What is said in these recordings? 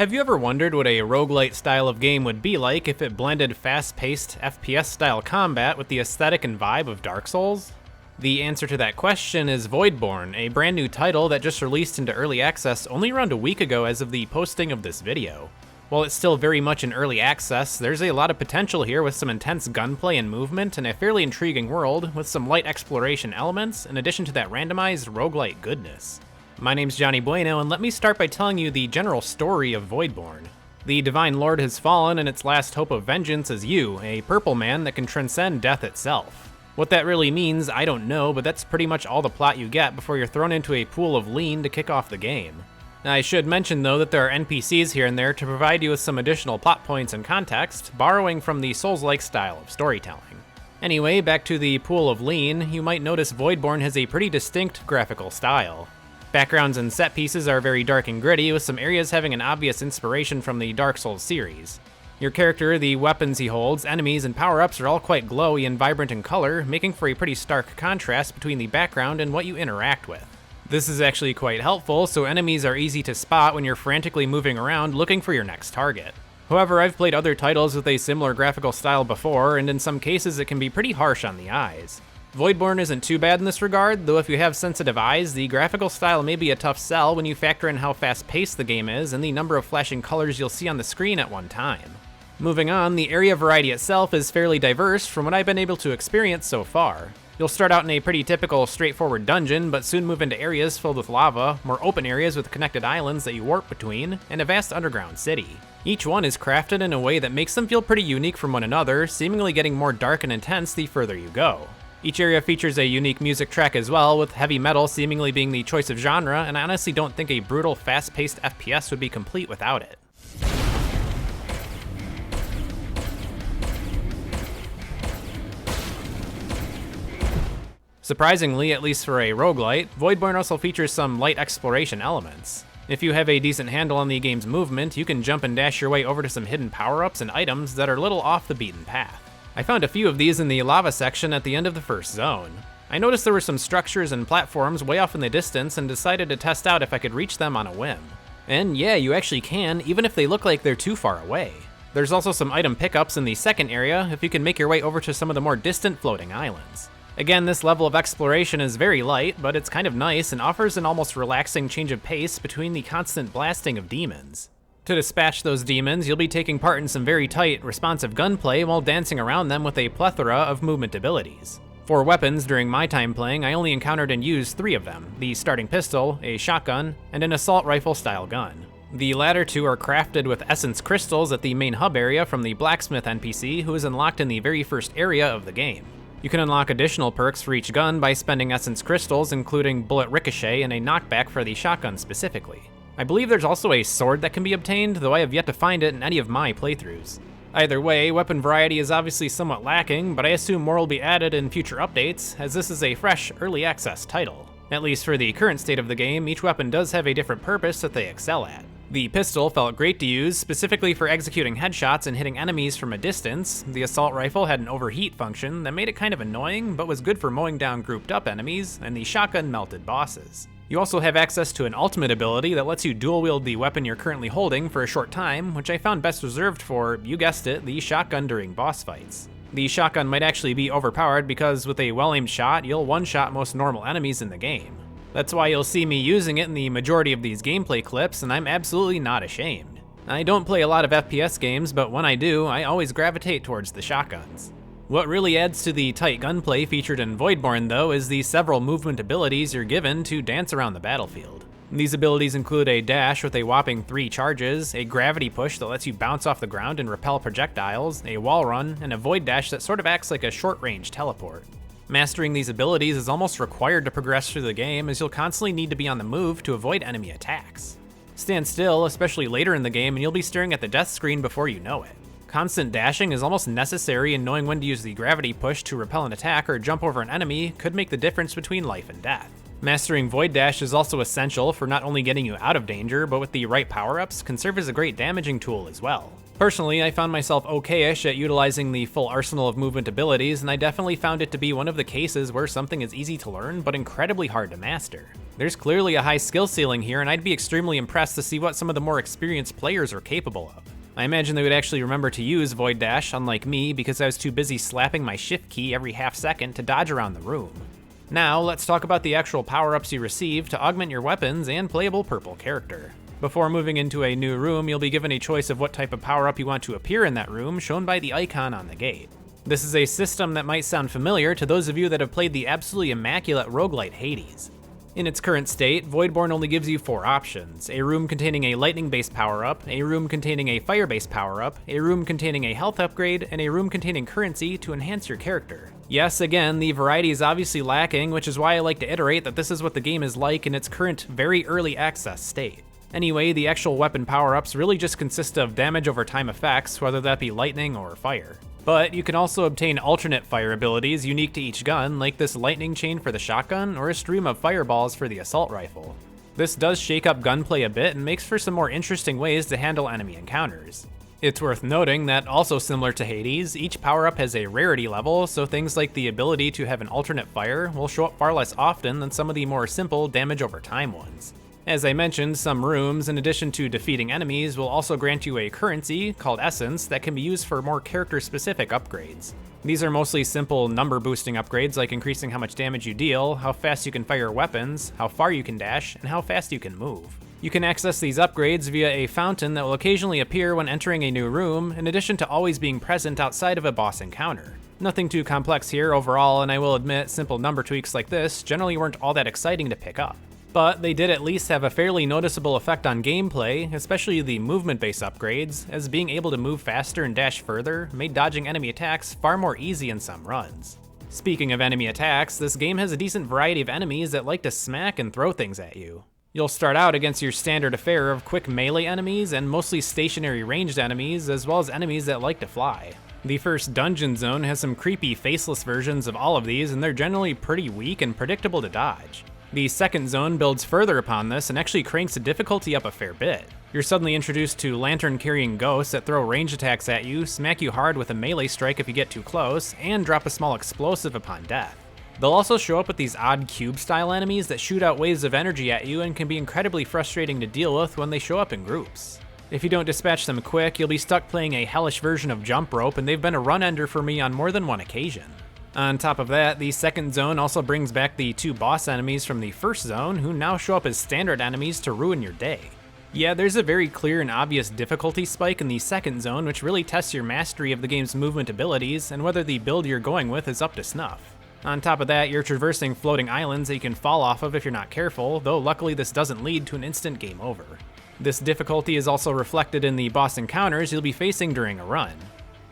Have you ever wondered what a roguelite style of game would be like if it blended fast-paced FPS style combat with the aesthetic and vibe of Dark Souls? The answer to that question is Voidborn, a brand new title that just released into early access only around a week ago as of the posting of this video. While it's still very much in early access, there's a lot of potential here with some intense gunplay and movement and a fairly intriguing world with some light exploration elements in addition to that randomized roguelite goodness. My name's Johnny Bueno, and let me start by telling you the general story of Voidborn. The Divine Lord has fallen, and its last hope of vengeance is you, a purple man that can transcend death itself. What that really means, I don't know, but that's pretty much all the plot you get before you're thrown into a pool of lean to kick off the game. I should mention though that there are NPCs here and there to provide you with some additional plot points and context, borrowing from the Souls-like style of storytelling. Anyway, back to the pool of lean, you might notice Voidborn has a pretty distinct graphical style. Backgrounds and set pieces are very dark and gritty, with some areas having an obvious inspiration from the Dark Souls series. Your character, the weapons he holds, enemies, and power-ups are all quite glowy and vibrant in color, making for a pretty stark contrast between the background and what you interact with. This is actually quite helpful, so enemies are easy to spot when you're frantically moving around looking for your next target. However, I've played other titles with a similar graphical style before, and in some cases it can be pretty harsh on the eyes. Voidborn isn't too bad in this regard, though if you have sensitive eyes, the graphical style may be a tough sell when you factor in how fast-paced the game is and the number of flashing colors you'll see on the screen at one time. Moving on, the area variety itself is fairly diverse from what I've been able to experience so far. You'll start out in a pretty typical straightforward dungeon, but soon move into areas filled with lava, more open areas with connected islands that you warp between, and a vast underground city. Each one is crafted in a way that makes them feel pretty unique from one another, seemingly getting more dark and intense the further you go. Each area features a unique music track as well, with heavy metal seemingly being the choice of genre, and I honestly don't think a brutal, fast-paced FPS would be complete without it. Surprisingly, at least for a roguelite, Voidborn also features some light exploration elements. If you have a decent handle on the game's movement, you can jump and dash your way over to some hidden power-ups and items that are a little off the beaten path. I found a few of these in the lava section at the end of the first zone. I noticed there were some structures and platforms way off in the distance and decided to test out if I could reach them on a whim. And yeah, you actually can, even if they look like they're too far away. There's also some item pickups in the second area if you can make your way over to some of the more distant floating islands. Again, this level of exploration is very light, but it's kind of nice and offers an almost relaxing change of pace between the constant blasting of demons. To dispatch those demons, you'll be taking part in some very tight, responsive gunplay while dancing around them with a plethora of movement abilities. For weapons, during my time playing, I only encountered and used 3 of them: the starting pistol, a shotgun, and an assault rifle style gun. The latter 2 are crafted with essence crystals at the main hub area from the blacksmith NPC, who is unlocked in the very first area of the game. You can unlock additional perks for each gun by spending essence crystals, including bullet ricochet and a knockback for the shotgun specifically. I believe there's also a sword that can be obtained, though I have yet to find it in any of my playthroughs. Either way, weapon variety is obviously somewhat lacking, but I assume more will be added in future updates, as this is a fresh, early access title. At least for the current state of the game, each weapon does have a different purpose that they excel at. The pistol felt great to use, specifically for executing headshots and hitting enemies from a distance. The assault rifle had an overheat function that made it kind of annoying, but was good for mowing down grouped up enemies, and the shotgun melted bosses. You also have access to an ultimate ability that lets you dual-wield the weapon you're currently holding for a short time, which I found best reserved for, you guessed it, the shotgun during boss fights. The shotgun might actually be overpowered because with a well-aimed shot, you'll one-shot most normal enemies in the game. That's why you'll see me using it in the majority of these gameplay clips, and I'm absolutely not ashamed. I don't play a lot of FPS games, but when I do, I always gravitate towards the shotguns. What really adds to the tight gunplay featured in Voidborn, though, is the several movement abilities you're given to dance around the battlefield. These abilities include a dash with a whopping 3 charges, a gravity push that lets you bounce off the ground and repel projectiles, a wall run, and a void dash that sort of acts like a short-range teleport. Mastering these abilities is almost required to progress through the game, as you'll constantly need to be on the move to avoid enemy attacks. Stand still, especially later in the game, and you'll be staring at the death screen before you know it. Constant dashing is almost necessary, and knowing when to use the gravity push to repel an attack or jump over an enemy could make the difference between life and death. Mastering Void Dash is also essential for not only getting you out of danger, but with the right power-ups, can serve as a great damaging tool as well. Personally, I found myself okay-ish at utilizing the full arsenal of movement abilities, and I definitely found it to be one of the cases where something is easy to learn, but incredibly hard to master. There's clearly a high skill ceiling here, and I'd be extremely impressed to see what some of the more experienced players are capable of. I imagine they would actually remember to use Void Dash, unlike me, because I was too busy slapping my shift key every half second to dodge around the room. Now, let's talk about the actual power-ups you receive to augment your weapons and playable purple character. Before moving into a new room, you'll be given a choice of what type of power-up you want to appear in that room, shown by the icon on the gate. This is a system that might sound familiar to those of you that have played the absolutely immaculate roguelite Hades. In its current state, Voidborn only gives you 4 options: a room containing a lightning-based power-up, a room containing a fire-based power-up, a room containing a health upgrade, and a room containing currency to enhance your character. Yes, again, the variety is obviously lacking, which is why I like to iterate that this is what the game is like in its current, very early access state. Anyway, the actual weapon power-ups really just consist of damage over time effects, whether that be lightning or fire. But you can also obtain alternate fire abilities unique to each gun, like this lightning chain for the shotgun or a stream of fireballs for the assault rifle. This does shake up gunplay a bit and makes for some more interesting ways to handle enemy encounters. It's worth noting that, also similar to Hades, each power-up has a rarity level, so things like the ability to have an alternate fire will show up far less often than some of the more simple damage over time ones. As I mentioned, some rooms, in addition to defeating enemies, will also grant you a currency, called Essence, that can be used for more character-specific upgrades. These are mostly simple number-boosting upgrades like increasing how much damage you deal, how fast you can fire weapons, how far you can dash, and how fast you can move. You can access these upgrades via a fountain that will occasionally appear when entering a new room, in addition to always being present outside of a boss encounter. Nothing too complex here overall, and I will admit simple number tweaks like this generally weren't all that exciting to pick up. But they did at least have a fairly noticeable effect on gameplay, especially the movement-based upgrades, as being able to move faster and dash further made dodging enemy attacks far more easy in some runs. Speaking of enemy attacks, this game has a decent variety of enemies that like to smack and throw things at you. You'll start out against your standard affair of quick melee enemies and mostly stationary ranged enemies, as well as enemies that like to fly. The first dungeon zone has some creepy faceless versions of all of these, and they're generally pretty weak and predictable to dodge. The second zone builds further upon this and actually cranks the difficulty up a fair bit. You're suddenly introduced to lantern-carrying ghosts that throw ranged attacks at you, smack you hard with a melee strike if you get too close, and drop a small explosive upon death. They'll also show up with these odd cube-style enemies that shoot out waves of energy at you and can be incredibly frustrating to deal with when they show up in groups. If you don't dispatch them quick, you'll be stuck playing a hellish version of jump rope, and they've been a run-ender for me on more than one occasion. On top of that, the second zone also brings back the 2 boss enemies from the first zone, who now show up as standard enemies to ruin your day. Yeah, there's a very clear and obvious difficulty spike in the second zone, which really tests your mastery of the game's movement abilities and whether the build you're going with is up to snuff. On top of that, you're traversing floating islands that you can fall off of if you're not careful, though luckily this doesn't lead to an instant game over. This difficulty is also reflected in the boss encounters you'll be facing during a run.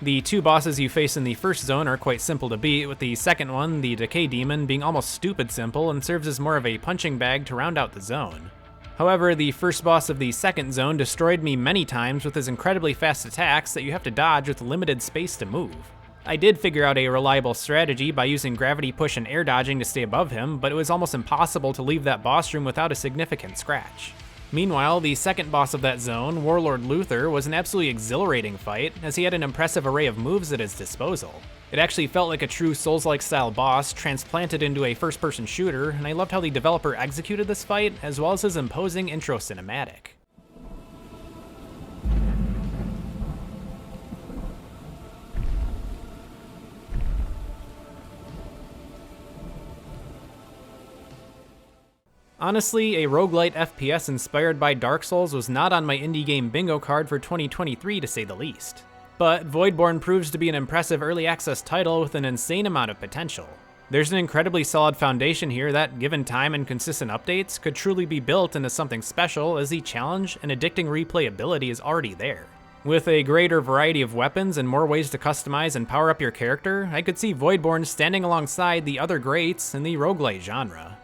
The 2 bosses you face in the first zone are quite simple to beat, with the second one, the Decay Demon, being almost stupid simple and serves as more of a punching bag to round out the zone. However, the first boss of the second zone destroyed me many times with his incredibly fast attacks that you have to dodge with limited space to move. I did figure out a reliable strategy by using gravity push and air dodging to stay above him, but it was almost impossible to leave that boss room without a significant scratch. Meanwhile, the second boss of that zone, Warlord Luther, was an absolutely exhilarating fight, as he had an impressive array of moves at his disposal. It actually felt like a true Souls-like style boss transplanted into a first-person shooter, and I loved how the developer executed this fight, as well as his imposing intro cinematic. Honestly, a roguelite FPS inspired by Dark Souls was not on my indie game bingo card for 2023 to say the least. But Voidborn proves to be an impressive early access title with an insane amount of potential. There's an incredibly solid foundation here that, given time and consistent updates, could truly be built into something special, as the challenge and addicting replayability is already there. With a greater variety of weapons and more ways to customize and power up your character, I could see Voidborn standing alongside the other greats in the roguelite genre.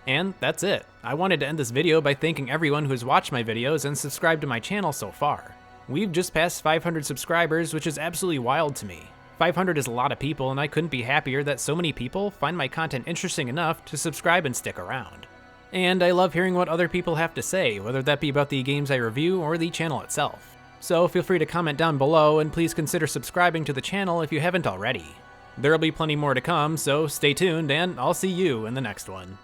And that's it. I wanted to end this video by thanking everyone who has watched my videos and subscribed to my channel so far. We've just passed 500 subscribers, which is absolutely wild to me. 500 is a lot of people, and I couldn't be happier that so many people find my content interesting enough to subscribe and stick around. And I love hearing what other people have to say, whether that be about the games I review or the channel itself. So feel free to comment down below, and please consider subscribing to the channel if you haven't already. There'll be plenty more to come, so stay tuned, and I'll see you in the next one.